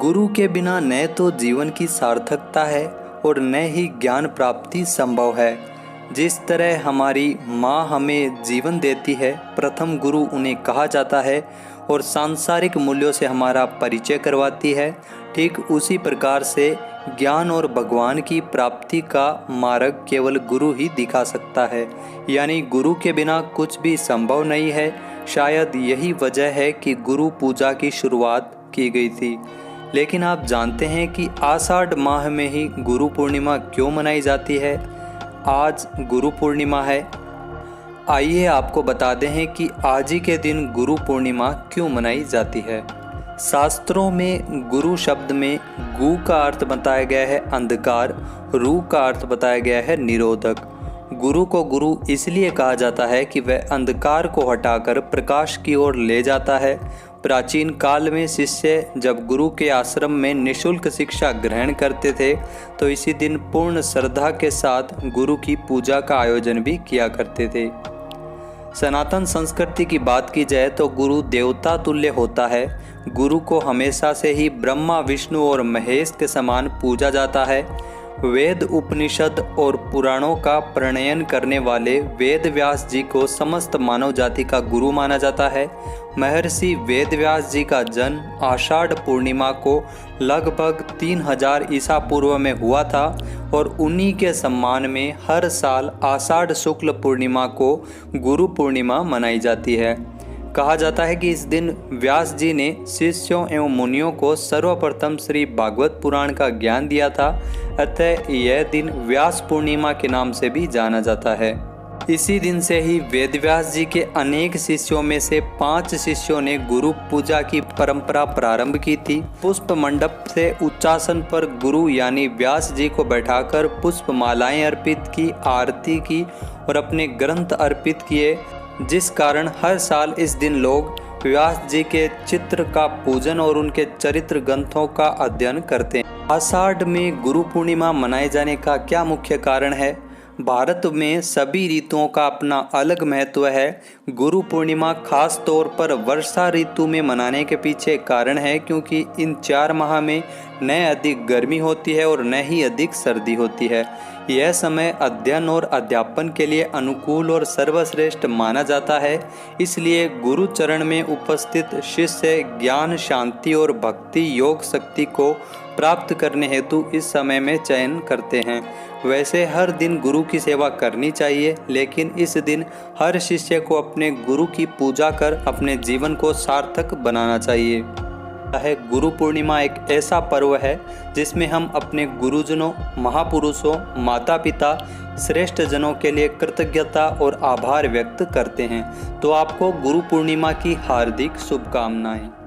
गुरु के बिना न तो जीवन की सार्थकता है और न ही ज्ञान प्राप्ति संभव है। जिस तरह हमारी माँ हमें जीवन देती है, प्रथम गुरु उन्हें कहा जाता है और सांसारिक मूल्यों से हमारा परिचय करवाती है, ठीक उसी प्रकार से ज्ञान और भगवान की प्राप्ति का मार्ग केवल गुरु ही दिखा सकता है। यानी गुरु के बिना कुछ भी संभव नहीं है। शायद यही वजह है कि गुरु पूजा की शुरुआत की गई थी। लेकिन आप जानते हैं कि आषाढ़ माह में ही गुरु पूर्णिमा क्यों मनाई जाती है? आज गुरु पूर्णिमा है। आइए आपको बता दें कि आज ही के दिन गुरु पूर्णिमा क्यों मनाई जाती है। शास्त्रों में गुरु शब्द में गु का अर्थ बताया गया है अंधकार, रु का अर्थ बताया गया है निरोधक। गुरु को गुरु इसलिए कहा जाता है कि वह अंधकार को हटाकर प्रकाश की ओर ले जाता है। प्राचीन काल में शिष्य जब गुरु के आश्रम में निःशुल्क शिक्षा ग्रहण करते थे तो इसी दिन पूर्ण श्रद्धा के साथ गुरु की पूजा का आयोजन भी किया करते थे। सनातन संस्कृति की बात की जाए तो गुरु देवता तुल्य होता है। गुरु को हमेशा से ही ब्रह्मा, विष्णु और महेश के समान पूजा जाता है। वेद, उपनिषद और पुराणों का प्रणयन करने वाले वेद व्यास जी को समस्त मानव जाति का गुरु माना जाता है। महर्षि वेद व्यास जी का जन्म आषाढ़ पूर्णिमा को लगभग 3000 ईसा पूर्व में हुआ था और उन्हीं के सम्मान में हर साल आषाढ़ शुक्ल पूर्णिमा को गुरु पूर्णिमा मनाई जाती है। कहा जाता है कि इस दिन व्यास जी ने शिष्यों एवं मुनियों को सर्वप्रथम श्री भागवत पुराण का ज्ञान दिया था, अतः यह दिन व्यास पूर्णिमा के नाम से भी जाना जाता है। इसी दिन से ही वेदव्यास जी के अनेक शिष्यों में से 5 शिष्यों ने गुरु पूजा की परंपरा प्रारंभ की थी। पुष्प मंडप से उच्चासन पर गुरु यानी व्यास जी को बैठाकर पुष्प मालाएं अर्पित की, आरती की और अपने ग्रंथ अर्पित किए, जिस कारण हर साल इस दिन लोग व्यास जी के चित्र का पूजन और उनके चरित्र ग्रंथों का अध्ययन करते हैं। आषाढ़ में गुरु पूर्णिमा मनाए जाने का क्या मुख्य कारण है? भारत में सभी ऋतुओं का अपना अलग महत्व है। गुरु पूर्णिमा खास तौर पर वर्षा ऋतु में मनाने के पीछे कारण है क्योंकि इन 4 माह में न अधिक गर्मी होती है और न ही अधिक सर्दी होती है। यह समय अध्ययन और अध्यापन के लिए अनुकूल और सर्वश्रेष्ठ माना जाता है। इसलिए गुरु चरण में उपस्थित शिष्य ज्ञान, शांति और भक्ति योग शक्ति को प्राप्त करने हेतु इस समय में चयन करते हैं। वैसे हर दिन गुरु की सेवा करनी चाहिए, लेकिन इस दिन हर शिष्य को अपने गुरु की पूजा कर अपने जीवन को सार्थक बनाना चाहिए। गुरु पूर्णिमा एक ऐसा पर्व है जिसमें हम अपने गुरुजनों, महापुरुषों, माता पिता, श्रेष्ठ जनों के लिए कृतज्ञता और आभार व्यक्त करते हैं। तो आपको गुरु पूर्णिमा की हार्दिक शुभकामनाएं।